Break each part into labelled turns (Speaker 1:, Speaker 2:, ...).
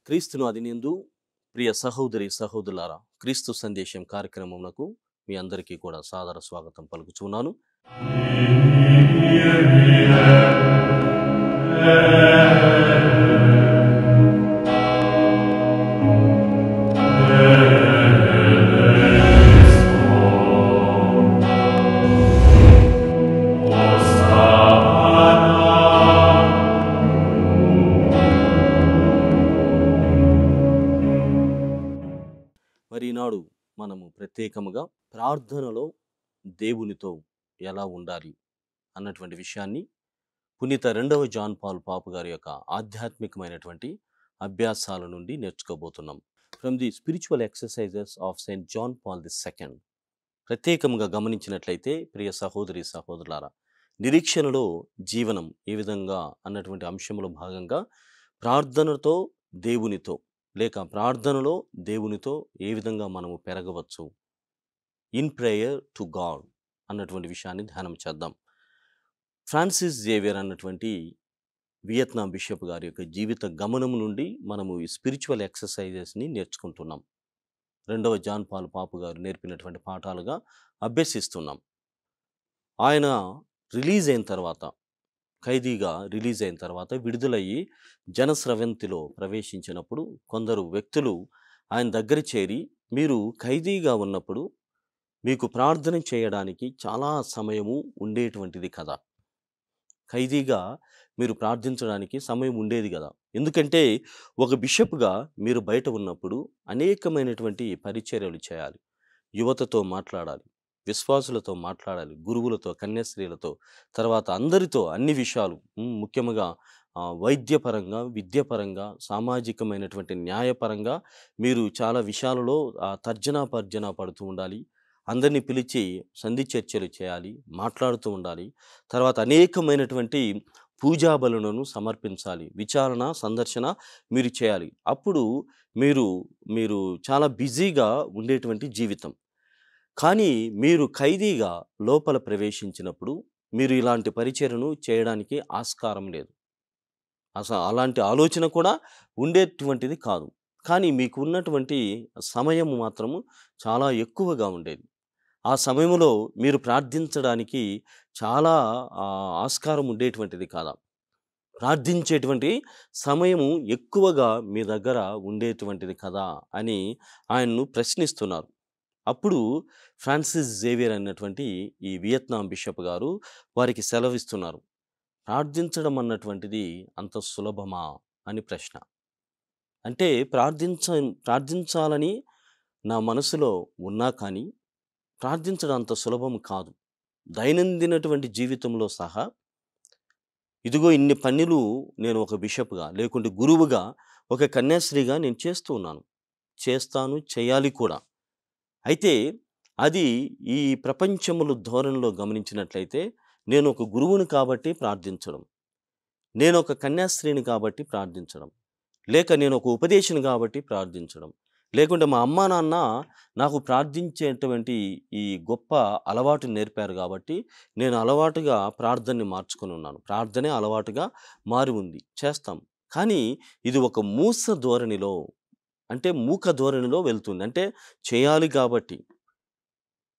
Speaker 1: క్రీస్తును అదినిందు ప్రియ సహోదరి సహోదరులారా, క్రీస్తు సందేశం కార్యక్రమమునకు మీ అందరికీ కూడా సాదర స్వాగతం పలుకుచున్నాను. మరి ఈనాడు మనము ప్రత్యేకముగా ప్రార్థనలో దేవునితో ఎలా ఉండాలి అన్నటువంటి విషయాన్ని పునీత 2వ జాన్ పాల్ పాపు గారి యొక్క ఆధ్యాత్మికమైనటువంటి అభ్యాసాల నుండి నేర్చుకోబోతున్నాం. From the spiritual exercises of Saint John Paul II. ప్రత్యేకంగా గమనించినట్లయితే ప్రియ సహోదరి సహోదరులారా, నిరీక్షణలో జీవనం ఏ విధంగా అన్నటువంటి అంశంలో భాగంగా ప్రార్థనతో దేవునితో లేక ప్రార్థనలో దేవునితో ఏ విధంగా మనము పెరగవచ్చు, ఇన్ ప్రేయర్ టు గాడ్ అన్నటువంటి విషయాన్ని ధ్యానం చేద్దాం. ఫ్రాన్సిస్ జేవియర్ అన్నటువంటి వియత్నాం బిషప్ గారి యొక్క జీవిత గమనం నుండి మనము ఈ స్పిరిచువల్ ఎక్సర్సైజెస్ని నేర్చుకుంటున్నాం. 2వ జాన్ పాల్ పాపు గారు నేర్పినటువంటి పాఠాలుగా అభ్యసిస్తున్నాం. ఆయన ఖైదీగా రిలీజ్ అయిన తర్వాత విడుదలయ్యి జనస్రవంతిలో ప్రవేశించినప్పుడు కొందరు వ్యక్తులు ఆయన దగ్గర చేరి, మీరు ఖైదీగా ఉన్నప్పుడు మీకు ప్రార్థన చేయడానికి చాలా సమయము ఉండేటువంటిది కదా, ఖైదీగా మీరు ప్రార్థించడానికి సమయం ఉండేది కదా, ఎందుకంటే ఒక బిషప్గా మీరు బయట ఉన్నప్పుడు అనేకమైనటువంటి పరిచర్యలు చేయాలి, యువతతో మాట్లాడాలి, విశ్వాసులతో మాట్లాడాలి, గురువులతో, కన్యాస్త్రీలతో, తర్వాత అందరితో అన్ని విషయాలు, ముఖ్యంగా వైద్యపరంగా, విద్యపరంగా, సామాజికమైనటువంటి న్యాయపరంగా మీరు చాలా విషయాలలో తర్జనా పడుతూ ఉండాలి. అందరినీ పిలిచి సంధి చర్చలు చేయాలి, మాట్లాడుతూ ఉండాలి. తర్వాత అనేకమైనటువంటి పూజా బలులను సమర్పించాలి, విచారణ సందర్శన మీరు చేయాలి. అప్పుడు మీరు చాలా బిజీగా ఉండేటువంటి జీవితం. కానీ మీరు ఖైదీగా లోపల ప్రవేశించినప్పుడు మీరు ఇలాంటి పరిచర్యను చేయడానికి ఆస్కారం లేదు, అసలు అలాంటి ఆలోచన కూడా ఉండేటువంటిది కాదు. కానీ మీకు ఉన్నటువంటి సమయం మాత్రము చాలా ఎక్కువగా ఉండేది. ఆ సమయంలో మీరు ప్రార్థించడానికి చాలా ఆస్కారం ఉండేటువంటిది కాదా, ప్రార్థించేటువంటి సమయము ఎక్కువగా మీ దగ్గర ఉండేటువంటిది కదా అని ఆయన్ను ప్రశ్నిస్తున్నారు. అప్పుడు ఫ్రాన్సిస్ జేవియర్ అన్నటువంటి ఈ వియత్నాం బిషప్ గారు వారికి సెలవిస్తున్నారు, ప్రార్థించడం అన్నటువంటిది అంత సులభమా అని ప్రశ్న. అంటే ప్రార్థించాలని నా మనసులో ఉన్నా కానీ ప్రార్థించడం అంత సులభం కాదు. దైనందినటువంటి జీవితంలో సహా ఇదిగో ఇన్ని పనులు నేను ఒక బిషప్గా లేకుంటే గురువుగా, ఒక కన్యాశ్రీగా నేను చేస్తాను, చేయాలి కూడా. అయితే అది ఈ ప్రపంచములు ధోరణిలో గమనించినట్లయితే, నేను ఒక గురువుని కాబట్టి ప్రార్థించడం, నేను ఒక కన్యాస్త్రీని కాబట్టి ప్రార్థించడం, లేక నేను ఒక ఉపదేశిని కాబట్టి ప్రార్థించడం, లేకుంటే మా అమ్మా నాన్న నాకు ప్రార్థించేటువంటి ఈ గొప్ప అలవాటు నేర్పారు కాబట్టి నేను అలవాటుగా ప్రార్థనని మార్చుకొని ఉన్నాను, ప్రార్థనే అలవాటుగా మారి ఉంది, చేస్తాం. కానీ ఇది ఒక మూక ధోరణిలో వెళ్తుంది. అంటే చేయాలి కాబట్టి.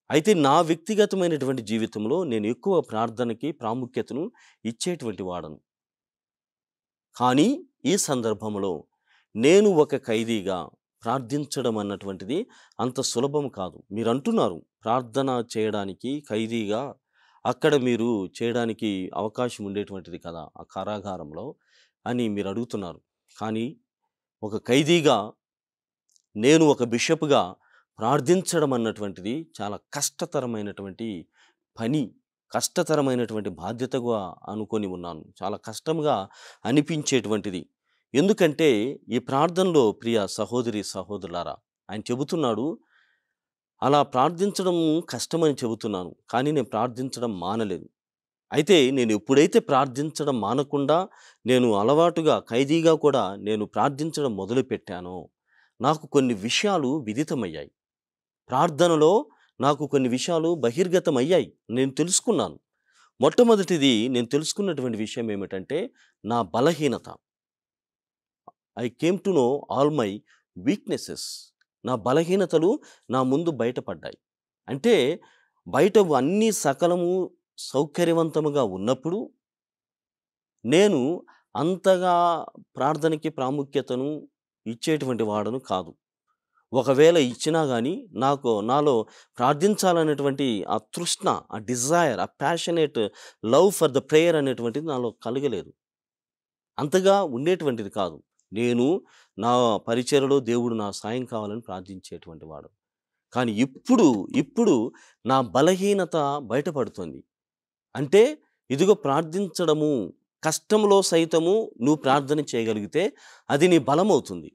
Speaker 1: అయితే నా వ్యక్తిగతమైనటువంటి జీవితంలో నేను ఎక్కువ ప్రార్థనకి ప్రాముఖ్యతను ఇచ్చేటువంటి వాడను. కానీ ఈ సందర్భంలో నేను ఒక ఖైదీగా ప్రార్థించడం అన్నటువంటిది అంత సులభం కాదు. మీరు అంటున్నారు, ప్రార్థన చేయడానికి ఖైదీగా అక్కడ మీరు చేయడానికి అవకాశం ఉండేటువంటిది కదా ఆ కారాగారంలో అని మీరు అడుగుతున్నారు. కానీ ఒక ఖైదీగా, నేను ఒక బిషప్గా ప్రార్థించడం అన్నటువంటిది చాలా కష్టతరమైనటువంటి పని, కష్టతరమైనటువంటి బాధ్యతగా అనుకొని ఉన్నాను, చాలా కష్టంగా అనిపించేటువంటిది. ఎందుకంటే ఈ ప్రార్థనలో ప్రియ సహోదరి సహోదరులారా, ఆయన చెబుతున్నాడు, అలా ప్రార్థించడం కష్టమని చెబుతున్నాను. కానీ నేను ప్రార్థించడం మానలేదు. అయితే నేను ఎప్పుడైతే ప్రార్థించడం మానకుండా నేను అలవాటుగా ఖైదీగా కూడా నేను ప్రార్థించడం మొదలుపెట్టానో, నాకు కొన్ని విషయాలు విదితమయ్యాయి. ప్రార్థనలో నాకు కొన్ని విషయాలు బహిర్గతమయ్యాయి. నేను తెలుసుకున్నాను. మొట్టమొదటిది నేను తెలుసుకున్నటువంటి విషయం ఏమిటంటే, నా బలహీనత. I came to know all my weaknesses. నా బలహీనతలు నా ముందు బయటపడ్డాయి. అంటే బయట అన్నీ సకలము సౌకర్యవంతముగా ఉన్నప్పుడు, నేను అంతగా ప్రార్థనకి ప్రాముఖ్యతను ఇచ్చేటువంటి వాడను కాదు. ఒకవేళ ఇచ్చినా గానీ, నాలో ప్రార్థించాలనేటువంటి ఆ తృష్ణ, ఆ డిజైర్, ఆ passionate love for the prayer అనేటువంటిది నాలో కలగలేదు. అంతగా ఉండేటువంటిది కాదు. నేను నా పరిచర్యలో దేవుడు నా సాయం కావాలని ప్రార్థించేటువంటి వాడు. కానీ ఇప్పుడు నా బలహీనత బయటపడుతోంది. అంటే ఇదిగో ప్రార్థించడము, కష్టంలో సైతము నువ్వు ప్రార్థన చేయగలిగితే అది నీ బలమవుతుంది.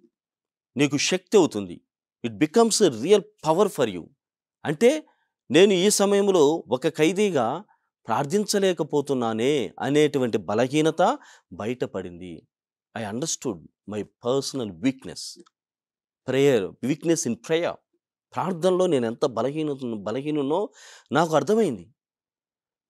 Speaker 1: నీకు శక్తి అవుతుంది. It becomes a real power for you. అంటే నేను ఈ సమయంలో ఒక ఖైదీగా ప్రార్థించలేకపోతున్నానే అనేటువంటి బలహీనత బయటపడింది. I understood my personal weakness. Weakness in prayer. ప్రార్థనలో నేనెంత బలహీనున్నో నాకు అర్థమైంది.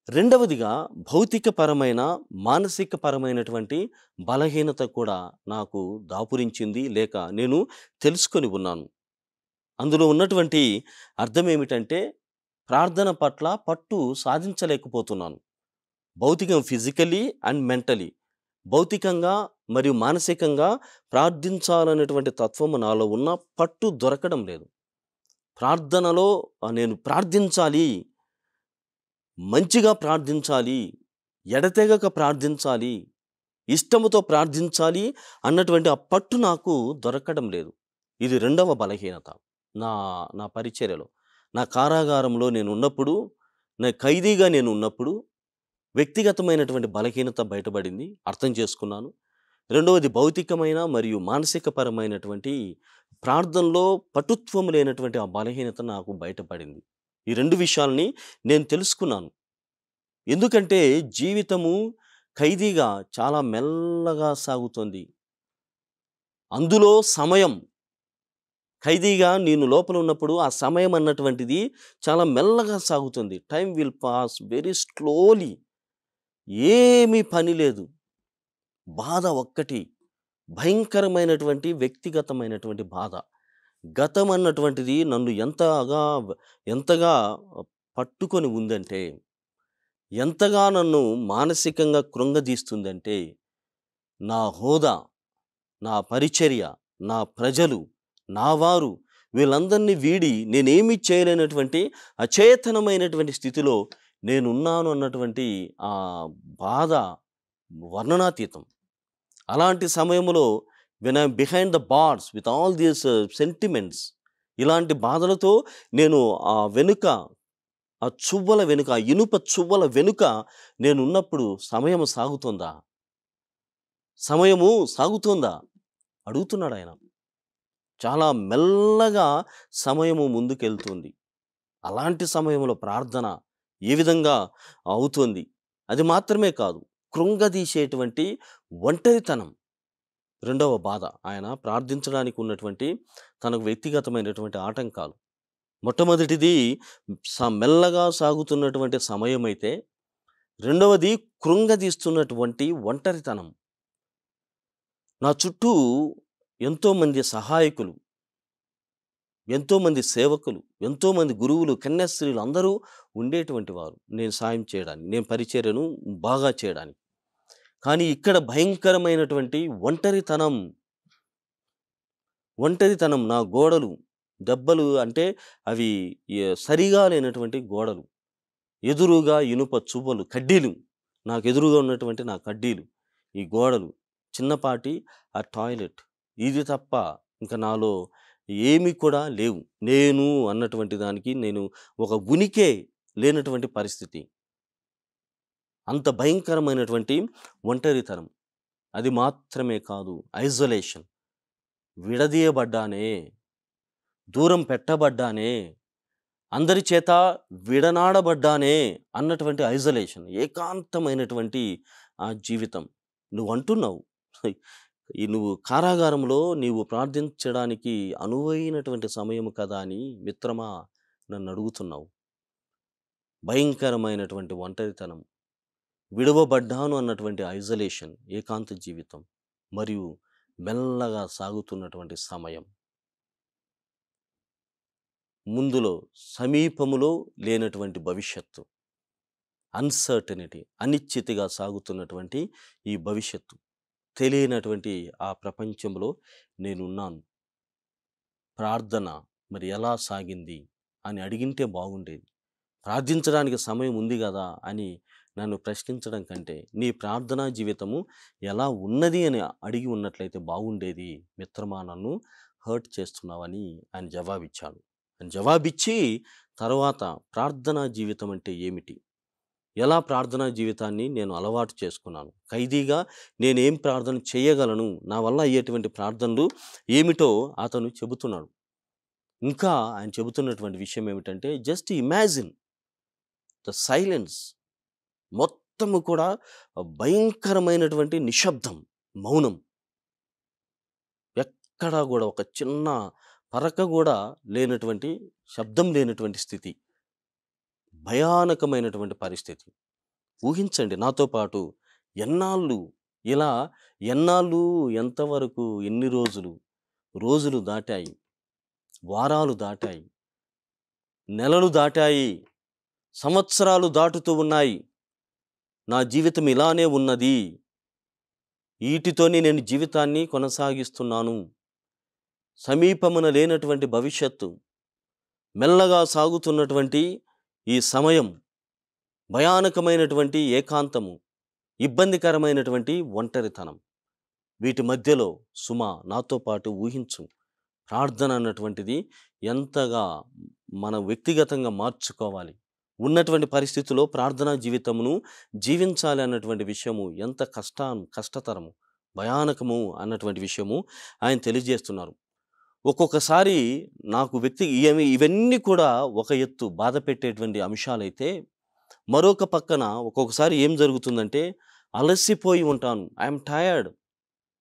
Speaker 1: రెండవదిగా భౌతికపరమైన, మానసికపరమైనటువంటి బలహీనత కూడా నాకు దాపురించింది. లేక నేను తెలుసుకొని ఉన్నాను. అందులో ఉన్నటువంటి అర్థమేమిటంటే, ప్రార్థన పట్ల పట్టు సాధించలేకపోతున్నాను. Physically and mentally. భౌతికంగా మరియు మానసికంగా ప్రార్థించాలనేటువంటి తత్వము నాలో ఉన్న పట్టు దొరకడం లేదు. ప్రార్థనలో నేను ప్రార్థించాలి, మంచిగా ప్రార్థించాలి, ఎడతెగక ప్రార్థించాలి, ఇష్టముతో ప్రార్థించాలి అన్నటువంటి ఆ పట్టు నాకు దొరకడం లేదు. ఇది రెండవ బలహీనత. నా నా పరిచర్యలో. నా కారాగారంలో నేనున్నప్పుడు, నా ఖైదీగా నేనున్నప్పుడు వ్యక్తిగతమైనటువంటి బలహీనత బయటపడింది. అర్థం చేసుకున్నాను. రెండవది భౌతికమైన మరియు మానసికపరమైనటువంటి ప్రార్థనలో పటుత్వం లేనటువంటి ఆ బలహీనత నాకు బయటపడింది. ఈ 2 విషయాల్ని నేను తెలుసుకున్నాను. ఎందుకంటే జీవితము ఖైదీగా చాలా మెల్లగా సాగుతోంది. అందులో సమయం ఖైదీగా నేను లోపల ఉన్నప్పుడు ఆ సమయం అన్నటువంటిది చాలా మెల్లగా సాగుతుంది. Time will pass very slowly. ఏమీ పని లేదు. బాధ ఒక్కటి. భయంకరమైనటువంటి వ్యక్తిగతమైనటువంటి బాధ. గతం అన్నటువంటిది నన్ను ఎంతగా పట్టుకొని ఉందంటే, ఎంతగా నన్ను మానసికంగా కృంగదీస్తుందంటే, నా హోదా, నా పరిచర్య, నా ప్రజలు, నా వారు వీళ్ళందరినీ వీడి నేనేమీ చేయలేనటువంటి అచేతనమైనటువంటి స్థితిలో నేనున్నాను అన్నటువంటి ఆ బాధ వర్ణనాతీతం. అలాంటి సమయంలో when I am behind the bars with all these sentiments, ఇలాంటి బాధలతో నేను ఆ వెనుక, ఆ చువ్వల వెనుక, ఆ ఇనుప చువ్వల వెనుక నేనున్నప్పుడు సమయము సాగుతోందా? సమయము సాగుతోందా? అడుగుతున్నాడాయన. చాలా మెల్లగా సమయము ముందుకెళ్తుంది. అలాంటి సమయంలో ప్రార్థన ఏ విధంగా అవుతుంది? అది మాత్రమే కాదు, కృంగదీసేటువంటి ఒంటరితనం రెండవ బాధ. ఆయన ప్రార్థించడానికి ఉన్నటువంటి తనకు వ్యక్తిగతమైనటువంటి ఆటంకాలు. మొట్టమొదటిది మెల్లగా సాగుతున్నటువంటి సమయమైతే, రెండవది కృంగదీస్తున్నటువంటి ఒంటరితనం. నా చుట్టూ ఎంతోమంది సహాయకులు, ఎంతోమంది సేవకులు, ఎంతోమంది గురువులు, కన్యాస్త్రీలు అందరూ ఉండేటువంటి వారు నేను సాయం చేయడానికి, నేను పరిచర్యను బాగా చేయడానికి. కానీ ఇక్కడ భయంకరమైనటువంటి ఒంటరితనం. నా గోడలు, దెబ్బలు అంటే అవి సరిగా లేనటువంటి గోడలు. ఎదురుగా ఇనుప చువ్వలు, కడ్డీలు. నాకెదురుగా ఉన్నటువంటి నా కడ్డీలు, ఈ గోడలు, చిన్నపాటి ఆ టాయిలెట్. ఇది తప్ప ఇంక నాలో ఏమీ కూడా లేవు. నేను అన్నటువంటి దానికి నేను ఒక ఉనికే లేనటువంటి పరిస్థితి. అంత భయంకరమైనటువంటి ఒంటరితనం. అది మాత్రమే కాదు, ఐసోలేషన్. విడదీయబడ్డానే, దూరం పెట్టబడ్డానే, అందరి చేత విడనాడబడ్డానే అన్నటువంటి ఐసోలేషన్, ఏకాంతమైనటువంటి ఆ జీవితం. నువ్వు అంటున్నావు, నువ్వు కారాగారంలో నీవు ప్రార్థించడానికి అనువైనటువంటి సమయం కదా అని మిత్రమా నన్ను అడుగుతున్నావు. భయంకరమైనటువంటి ఒంటరితనం, విడవబడ్డాను అన్నటువంటి ఐసోలేషన్, ఏకాంత జీవితం, మరియు మెల్లగా సాగుతున్నటువంటి సమయం, ముందులో సమీపములో లేనటువంటి భవిష్యత్తు, అన్సర్టనిటీ, అనిశ్చితిగా సాగుతున్నటువంటి ఈ భవిష్యత్తు, తెలియనటువంటి ఆ ప్రపంచంలో నేనున్నాను. ప్రార్థన మరి ఎలా సాగింది అని అడిగింటే బాగుండేది. ప్రార్థించడానికి సమయం ఉంది కదా అని నన్ను ప్రశ్నించడం కంటే నీ ప్రార్థనా జీవితము ఎలా ఉన్నది అని అడిగి ఉన్నట్లయితే బాగుండేది. మిత్రమా, నన్ను హర్ట్ చేస్తున్నావని ఆయన జవాబిచ్చాడు. ఆయన జవాబిచ్చి తర్వాత ప్రార్థనా జీవితం అంటే ఏమిటి, ఎలా ప్రార్థనా జీవితాన్ని నేను అలవాటు చేసుకున్నాను, ఖైదీగా నేనేం ప్రార్థన చేయగలను, నా వల్ల అయ్యేటువంటి ప్రార్థనలు ఏమిటో అతను చెబుతున్నాడు. ఇంకా ఆయన చెబుతున్నటువంటి విషయం ఏమిటంటే, జస్ట్ ఇమాజిన్ ద సైలెన్స్. మొత్తము కూడా భయంకరమైనటువంటి నిశ్శబ్దం, మౌనం. ఎక్కడా కూడా ఒక చిన్న పరక కూడా లేనటువంటి, శబ్దం లేనటువంటి స్థితి, భయానకమైనటువంటి పరిస్థితి. ఊహించండి నాతో పాటు, ఎన్నాళ్ళు ఇలా, ఎన్నాళ్ళు, ఎంతవరకు, ఎన్ని రోజులు, రోజులు దాటాయి, వారాలు దాటాయి, నెలలు దాటాయి, సంవత్సరాలు దాటుతూ ఉన్నాయి. నా జీవితం ఇలానే ఉన్నది, వీటితోనే నేను జీవితాన్ని కొనసాగిస్తున్నాను. సమీపమున లేనటువంటి భవిష్యత్తు, మెల్లగా సాగుతున్నటువంటి ఈ సమయం, భయానకమైనటువంటి ఏకాంతము, ఇబ్బందికరమైనటువంటి ఒంటరితనం, వీటి మధ్యలో సుమా నాతో పాటు ఊహించు, ప్రార్థన అన్నటువంటిది ఎంతగా మనం వ్యక్తిగతంగా మార్చుకోవాలి, ఉన్నటువంటి పరిస్థితుల్లో ప్రార్థనా జీవితమును జీవించాలి అన్నటువంటి విషయము ఎంత కష్టతరము, భయానకము అన్నటువంటి విషయము ఆయన తెలియజేస్తున్నారు. ఒక్కొక్కసారి నాకు ఇవన్నీ కూడా ఒక ఎత్తు బాధ పెట్టేటువంటి అంశాలైతే, మరొక పక్కన ఒక్కొక్కసారి ఏం జరుగుతుందంటే, అలసిపోయి ఉంటాను. ఐఎమ్ టయర్డ్,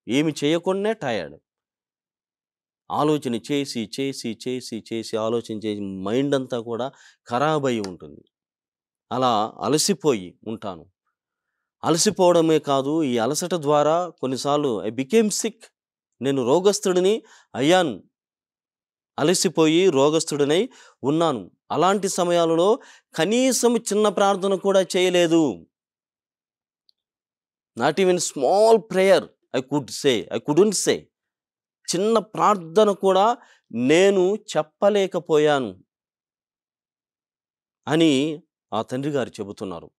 Speaker 1: ఏమి చేయకుండానే టయర్డ్. ఆలోచన చేసి చేసి చేసి చేసి ఆలోచన చేసి మైండ్ అంతా కూడా ఖరాబ్ అయి ఉంటుంది. అలా అలసిపోయి ఉంటాను. అలసిపోవడమే కాదు, ఈ అలసట ద్వారా కొన్నిసార్లు ఐ బికేమ్ సిక్, నేను రోగస్తుడిని అయ్యాను, అలసిపోయి రోగస్తుడినై ఉన్నాను. అలాంటి సమయాలలో కనీసం చిన్న ప్రార్థన కూడా చేయలేదు. Not even small prayer I couldn't say. చిన్న ప్రార్థన కూడా నేను చెప్పలేకపోయాను అని ఆ తండ్రి గారు చెబుతున్నారు.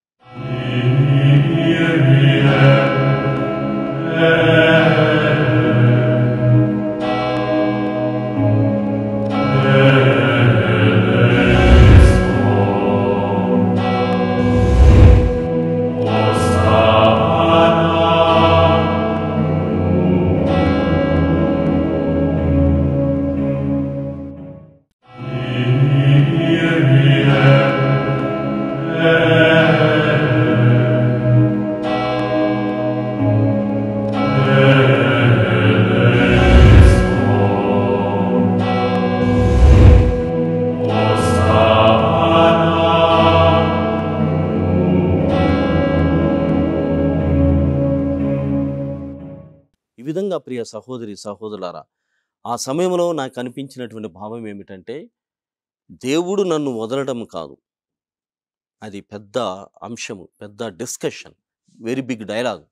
Speaker 1: ఈ విధంగా ప్రియ సహోదరి సహోదరులారా, ఆ సమయంలో నాకు అనిపించినటువంటి భావం ఏమిటంటే, దేవుడు నన్ను వదలడం కాదు, అది పెద్ద అంశము, పెద్ద డిస్కషన్, వెరీ బిగ్ డైలాగ్,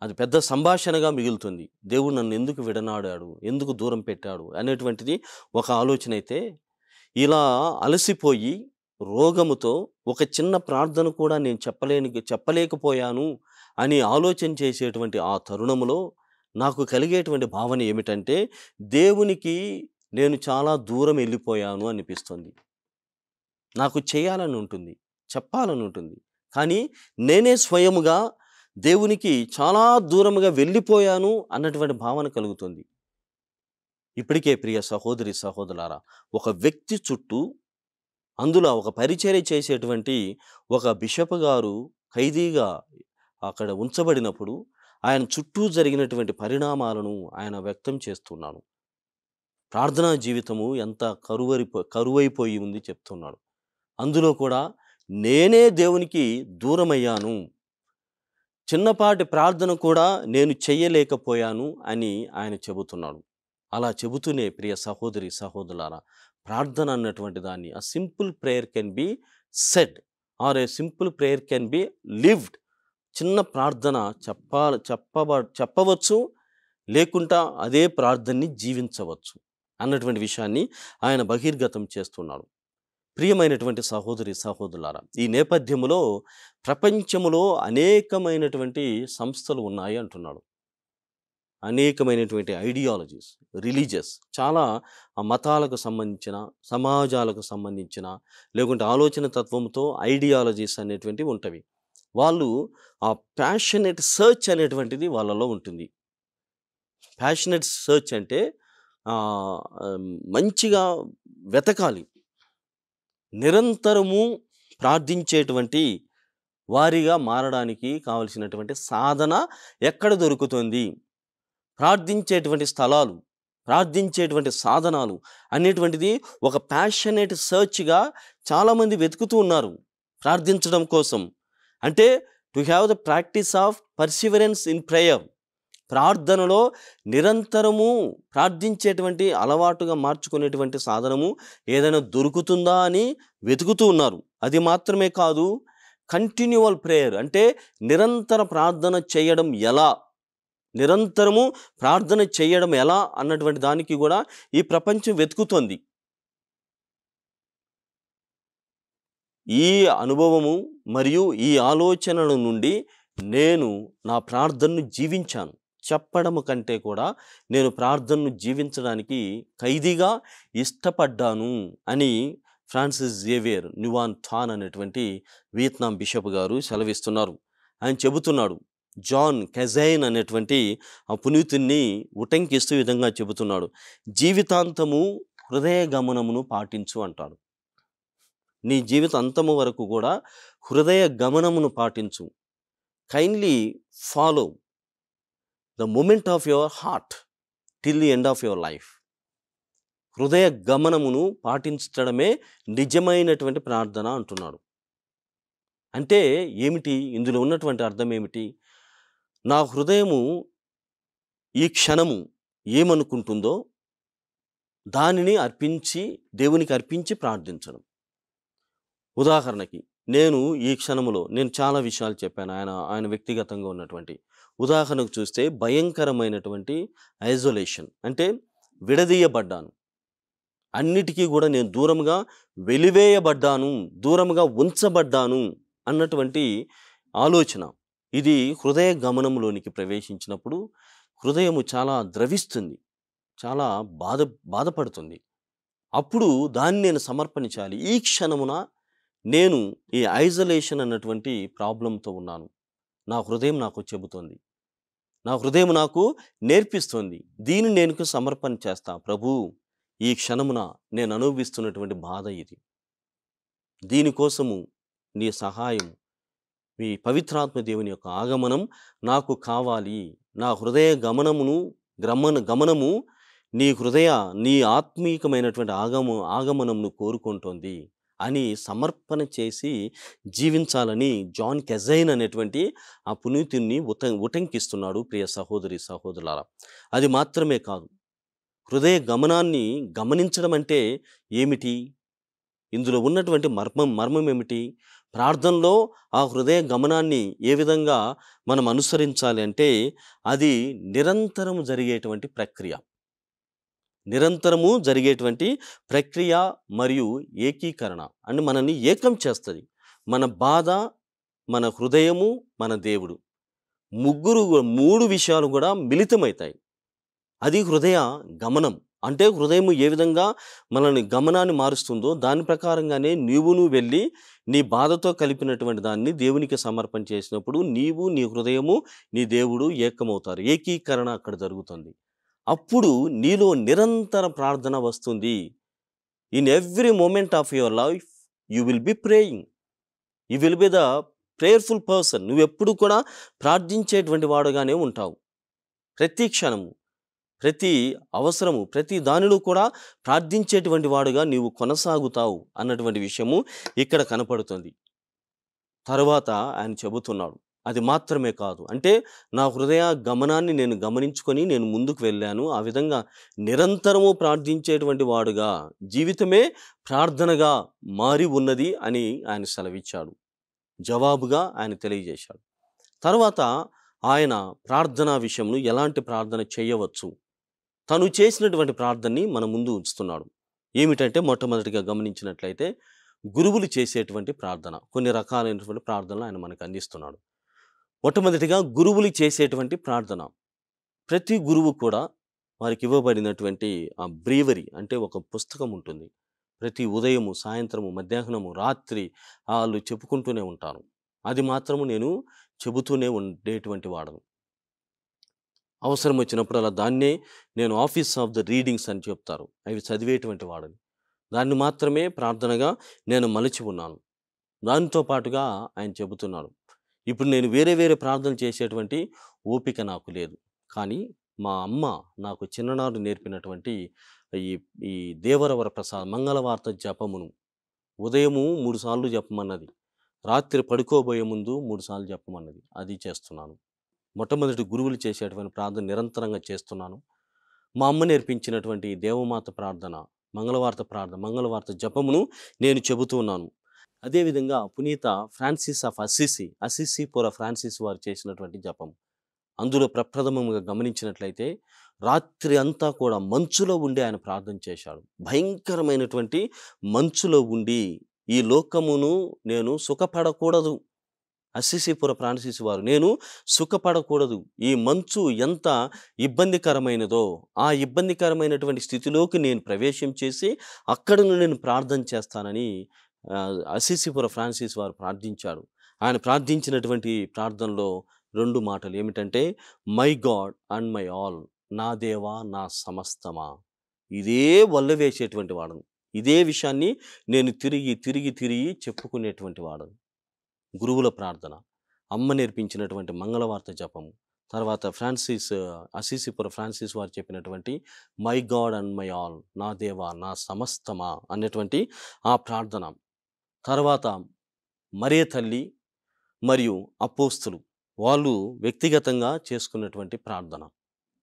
Speaker 1: అది పెద్ద సంభాషణగా మిగులుతుంది. దేవుడు నన్ను ఎందుకు విడనాడాడు, ఎందుకు దూరం పెట్టాడు అనేటువంటిది ఒక ఆలోచన అయితే, ఇలా అలసిపోయి రోగముతో ఒక చిన్న ప్రార్థన కూడా నేను చెప్పలేకపోయాను అని ఆలోచన చేసేటువంటి ఆ తరుణములో నాకు కలిగేటువంటి భావన ఏమిటంటే, దేవునికి నేను చాలా దూరం వెళ్ళిపోయాను అనిపిస్తుంది. నాకు చేయాలని ఉంటుంది, చెప్పాలని ఉంటుంది, కానీ నేనే స్వయముగా దేవునికి చాలా దూరముగా వెళ్ళిపోయాను అన్నటువంటి భావన కలుగుతుంది. ఇప్పటికే ప్రియ సహోదరి సహోదరులారా, ఒక వ్యక్తి చుట్టూ అందులో ఒక పరిచర్య చేసేటువంటి ఒక బిషప్ గారు ఖైదీగా అక్కడ ఉంచబడినప్పుడు ఆయన చుట్టూ జరిగినటువంటి పరిణామాలను ఆయన వ్యక్తం చేస్తున్నాడు. ప్రార్థనా జీవితము ఎంత కరువైపోయి ఉంది చెప్తున్నాడు. అందులో కూడా నేనే దేవునికి దూరమయ్యాను. చిన్నపాటి ప్రార్థన కూడా నేను చెయ్యలేకపోయాను అని ఆయన చెబుతున్నాడు. అలా చెబుతూనే ప్రియ సహోదరి, సహోదరులారా, ప్రార్థన అన్నటువంటి దాన్ని simple prayer can be said or simple prayer can be lived. చిన్న ప్రార్థన చెప్పవచ్చు, లేకుంటా అదే ప్రార్థనని జీవించవచ్చు అన్నటువంటి విషయాన్ని ఆయన బహిర్గతం చేస్తున్నాడు. ప్రియమైనటువంటి సహోదరి, సహోదరులారా, ఈ నేపథ్యములో ప్రపంచములో అనేకమైనటువంటి సంస్థలు ఉన్నాయి అంటున్నాడు. అనేకమైనటువంటి ఐడియాలజీస్, రిలీజియస్, చాలా మతాలకు సంబంధించిన, సమాజాలకు సంబంధించిన, లేకుంటే ఆలోచన తత్వంతో ఐడియాలజీస్ అనేటువంటివి ఉంటవి. వాళ్ళు ఆ ప్యాషనేట్ సర్చ్ అనేటువంటిది వాళ్ళలో ఉంటుంది. ప్యాషనేట్ సర్చ్ అంటే మంచిగా వెతకాలి, నిరంతరము ప్రార్థించేటువంటి వారిగా మారడానికి కావలసినటువంటి సాధన ఎక్కడ దొరుకుతుంది, ప్రార్థించేటువంటి స్థలాలు, ప్రార్థించేటువంటి సాధనాలు అనేటువంటిది ఒక ప్యాషనేట్ సర్చ్గా చాలామంది వెతుకుతూ ఉన్నారు ప్రార్థించడం కోసం. అంటే to have the practice of Perseverance in prayer. ప్రార్థనలో నిరంతరము ప్రార్థించేటువంటి అలవాటుగా మార్చుకునేటువంటి సాధనము ఏదైనా దొరుకుతుందా అని వెతుకుతూ ఉన్నారు. అది మాత్రమే కాదు, కంటిన్యూవల్ ప్రేయర్ అంటే నిరంతర ప్రార్థన చేయడం ఎలా, నిరంతరము ప్రార్థన చేయడం ఎలా అన్నటువంటి దానికి కూడా ఈ ప్రపంచం వెతుకుతోంది. ఈ అనుభవము మరియు ఈ ఆలోచనల నుండి నేను నా ప్రార్థనను జీవించాను. చెప్పడం కంటే కూడా నేను ప్రార్థనను జీవించడానికి ఖైదీగా ఇష్టపడ్డాను అని ఫ్రాన్సిస్ జేవియర్ న్యూవాన్ థాన్ అనేటువంటి వియత్నాం బిషప్ గారు సెలవిస్తున్నారు. ఆయన చెబుతున్నాడు, జాన్ కెజైన్ అనేటువంటి ఆ పునీతుణ్ణి ఉటంకిస్తూ విధంగా చెబుతున్నాడు, జీవితాంతము హృదయ గమనమును పాటించు అంటాడు. నీ జీవిత అంతము వరకు కూడా హృదయ గమనమును పాటించు. Kindly follow the moment of your heart till the end of your life. హృదయ గమనమును పాటించడమే నిజమైనటువంటి ప్రార్థన అంటున్నాడు. అంటే ఏమిటి, ఇందులో ఉన్నటువంటి అర్థం ఏమిటి? నా హృదయము ఈ క్షణము ఏమనుకుంటుందో దానిని దేవునికి అర్పించి ప్రార్థించడం. ఉదాహరణకి ఈ క్షణములో నేను చాలా విషయాలు చెప్పాను ఆయన వ్యక్తిగతంగా ఉన్నటువంటి. ఉదాహరణకు చూస్తే భయంకరమైనటువంటి ఐసోలేషన్ అంటే విడదీయబడ్డాను, అన్నిటికీ కూడా నేను దూరంగా వెలివేయబడ్డాను, దూరంగా ఉంచబడ్డాను అన్నటువంటి ఆలోచన. ఇది హృదయ గమనంలోనికి ప్రవేశించినప్పుడు హృదయము చాలా ద్రవిస్తుంది, చాలా బాధపడుతుంది. అప్పుడు దాన్ని నేను సమర్పించాలి. ఈ క్షణమున నేను ఈ ఐసోలేషన్ అన్నటువంటి ప్రాబ్లంతో ఉన్నాను, నా హృదయం నాకు చెబుతోంది, నా హృదయం నాకు నేర్పిస్తుంది, దీన్ని నేను సమర్పణ చేస్తా. ప్రభు, ఈ క్షణమున నేను అనుభవిస్తున్నటువంటి బాధ ఇది, దీనికోసము నీ సహాయం, మీ పవిత్రాత్మ దేవుని యొక్క ఆగమనం నాకు కావాలి. నా హృదయ గమనము నీ ఆత్మీకమైనటువంటి ఆగమనంను కోరుకుంటోంది అని సమర్పణ చేసి జీవించాలని జాన్ కెజైన్ అనేటువంటి ఆ పునీతుని ఉటంకిస్తున్నాడు. ప్రియ సహోదరి, సహోదరులారా, అది మాత్రమే కాదు, హృదయ గమనాన్ని గమనించడం అంటే ఏమిటి, ఇందులో ఉన్నటువంటి మర్మం ఏమిటి, ప్రార్థనలో ఆ హృదయ గమనాన్ని ఏ విధంగా మనం అనుసరించాలి అంటే అది నిరంతరము జరిగేటువంటి ప్రక్రియ మరియు ఏకీకరణ అని మనల్ని ఏకం చేస్తుంది. మన బాధ, మన హృదయము, మన దేవుడు, మూడు విషయాలు కూడా మిళితమవుతాయి. అది హృదయ గమనం. అంటే హృదయం ఏ విధంగా మనల్ని గమనాన్ని మారుస్తుందో దాని ప్రకారంగానే నువ్వు వెళ్ళి నీ బాధతో కలిపినటువంటి దాన్ని దేవునికి సమర్పణ చేసినప్పుడు నీవు, నీ హృదయము, నీ దేవుడు ఏకమవుతారు. ఏకీకరణ అక్కడ జరుగుతుంది. అప్పుడు నీలో నిరంతర ప్రార్థన వస్తుంది. In every moment of your life you will be praying. You will be the prayerful person. నువ్వెప్పుడు కూడా ప్రార్థించేటువంటి వాడుగానే ఉంటావు. ప్రతి క్షణము, ప్రతి అవసరము, ప్రతి దానిలో కూడా ప్రార్థించేటువంటి వాడుగా నీవు కొనసాగుతావు అన్నటువంటి విషయము ఇక్కడ కనపడుతుంది. తరువాత ఆయన చెబుతున్నాడు, అది మాత్రమే కాదు. అంటే నా హృదయ గమనాన్ని నేను గమనించుకొని నేను ముందుకు వెళ్ళాను. ఆ విధంగా నిరంతరము ప్రార్థించేటువంటి వాడుగా జీవితమే ప్రార్థనగా మారి ఉన్నది అని ఆయన సెలవిచ్చాడు. జవాబుగా ఆయన తెలియజేశాడు. తర్వాత ఆయన ప్రార్థన విషయంలో ఎలాంటి ప్రార్థన చేయవచ్చు, తను చేసినటువంటి ప్రార్థనని మన ముందు ఉంచుతున్నాడు. ఏమిటంటే మొట్టమొదటిగా గమనించినట్లయితే గురువులు చేసేటువంటి ప్రార్థన, కొన్ని రకాలైనటువంటి ప్రార్థనలు ఆయన మనకు అందిస్తున్నాడు. మొట్టమొదటిగా గురువులు చేసేటువంటి ప్రార్థన. ప్రతి గురువు కూడా వారికి ఇవ్వబడినటువంటి ఆ బ్రీవరీ అంటే ఒక పుస్తకం ఉంటుంది. ప్రతి ఉదయము, సాయంత్రము, మధ్యాహ్నము, రాత్రి వాళ్ళు చెప్పుకుంటూనే ఉంటారు. అది మాత్రము నేను చెబుతూనే ఉండేటువంటి వాడను. అవసరం వచ్చినప్పుడు అలా దాన్నే నేను ఆఫీస్ ఆఫ్ ద రీడింగ్స్ అని చెప్తారు, అవి చదివేటువంటి వాడని. దాన్ని మాత్రమే ప్రార్థనగా నేను మలిచి ఉన్నాను. దానితో పాటుగా ఆయన చెబుతున్నాడు, ఇప్పుడు నేను వేరే వేరే ప్రార్థనలు చేసేటువంటి ఓపిక నాకు లేదు. కానీ మా అమ్మ నాకు చిన్ననాడు నేర్పినటువంటి ఈ ఈ దేవరవర ప్రసాద్ మంగళవార్త జపమును ఉదయము 3 సార్లు చెప్పమన్నది, రాత్రి పడుకోబోయే ముందు 3 సార్లు చెప్పమన్నది, అది చేస్తున్నాను. మొట్టమొదటి గురువులు చేసేటువంటి ప్రార్థన నిరంతరంగా చేస్తున్నాను. మా అమ్మ నేర్పించినటువంటి దేవమాత ప్రార్థన, మంగళవార్త జపమును నేను చెబుతూ ఉన్నాను. అదేవిధంగా పునీత Francis of Assisi Pura Francis వారు చేసినటువంటి జపం, అందులో ప్రప్రథమంగా గమనించినట్లయితే రాత్రి అంతా కూడా మంచులో ఉండి ఆయన ప్రార్థన చేశాడు. భయంకరమైనటువంటి మంచులో ఉండి ఈ లోకమును నేను సుఖపడకూడదు, అసిసిపుర ఫ్రాన్సిస్ వారు, నేను సుఖపడకూడదు, ఈ మంచు ఎంత ఇబ్బందికరమైనదో ఆ ఇబ్బందికరమైనటువంటి స్థితిలోకి నేను ప్రవేశం చేసి అక్కడ నుండి నేను ప్రార్థన చేస్తానని అసిసిపుర ఫ్రాన్సిస్ వారు ప్రార్థించాడు. ఆయన ప్రార్థించినటువంటి ప్రార్థనలో 2 మాటలు ఏమిటంటే, my God and my all, నా దేవా నా సమస్తమా. ఇదే వల్ల వేసేటువంటి వాడను, ఇదే విషయాన్ని నేను తిరిగి చెప్పుకునేటువంటి వాడను. గురువుల ప్రార్థన, అమ్మ నేర్పించినటువంటి మంగళవార్త జపము, తర్వాత అసిసిపుర ఫ్రాన్సిస్ వారు చెప్పినటువంటి my God and my all, నా దేవా నా సమస్తమా అనేటువంటి ఆ ప్రార్థన, తర్వాత మరియ తల్లి మరియు అపోస్తులు వాళ్ళు వ్యక్తిగతంగా చేసుకున్నటువంటి ప్రార్థన,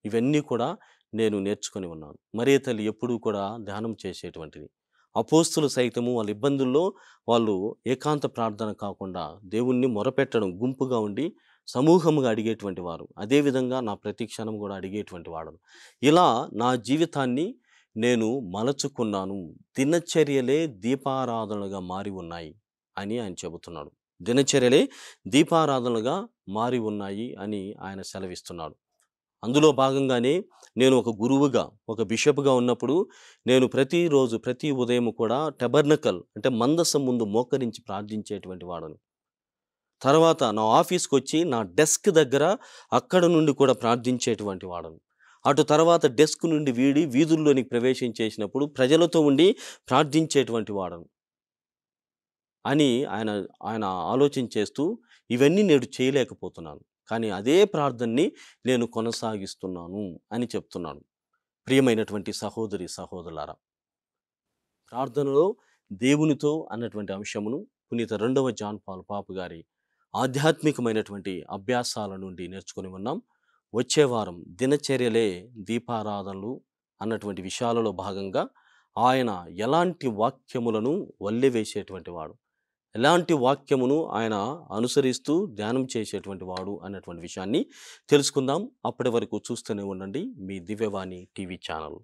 Speaker 1: ఇవన్నీ కూడా నేను నేర్చుకొని ఉన్నాను. మరియ తల్లి ఎప్పుడూ కూడా ధ్యానం చేసేటువంటిది. అపోస్తులు సైతము వాళ్ళ ఇబ్బందుల్లో వాళ్ళు ఏకాంత ప్రార్థన కాకుండా దేవుణ్ణి మొరపెట్టడం, గుంపుగా ఉండి సమూహముగా అడిగేటువంటి వారు. అదేవిధంగా నా ప్రతి క్షణం కూడా అడిగేటువంటి వాడను. ఇలా నా జీవితాన్ని నేను మలచుకున్నాను. దినచర్యలే దీపారాధనలుగా మారి ఉన్నాయి అని ఆయన చెబుతున్నాడు. దినచర్యలే దీపారాధనలుగా మారి ఉన్నాయి అని ఆయన సెలవిస్తున్నాడు. అందులో భాగంగానే నేను ఒక గురువుగా, ఒక బిషప్గా ఉన్నప్పుడు నేను ప్రతిరోజు ప్రతి ఉదయం కూడా టెబర్నకల్ అంటే మందసం ముందు మోకరించి ప్రార్థించేటువంటి వాడను. తర్వాత నా ఆఫీస్కి వచ్చి నా డెస్క్ దగ్గర అక్కడ నుండి కూడా ప్రార్థించేటువంటి వాడను. అటు తర్వాత డెస్క్ నుండి వీధుల్లోనికి ప్రవేశించేసినప్పుడు ప్రజలతో ఉండి ప్రార్థించేటువంటి వాడను అని ఆయన ఆలోచన చేస్తూ ఇవన్నీ నేను చేయలేకపోతున్నాను, కానీ అదే ప్రార్థనని నేను కొనసాగిస్తున్నాను అని చెప్తున్నాను. ప్రియమైనటువంటి సహోదరి సహోదరులారా, ప్రార్థనలో దేవునితో అన్నటువంటి అంశమును పునీత 2వ జాన్ పాల్ పాపు గారి ఆధ్యాత్మికమైనటువంటి అభ్యాసాల నుండి నేర్చుకొని ఉన్నాం. వచ్చే వారం దినచర్యలే దీపారాధనలు అన్నటువంటి విషయాలలో భాగంగా ఆయన ఎలాంటి వాక్యములను వల్లెవేసేటువంటి వాడు, ఎలాంటి వాక్యమును ఆయన అనుసరిస్తూ ధ్యానం చేసేటువంటి వాడు అన్నటువంటి విషయాన్ని తెలుసుకుందాం. అప్పటి వరకు చూస్తూనే ఉండండి మీ దివ్యవాణి టీవీ ఛానల్.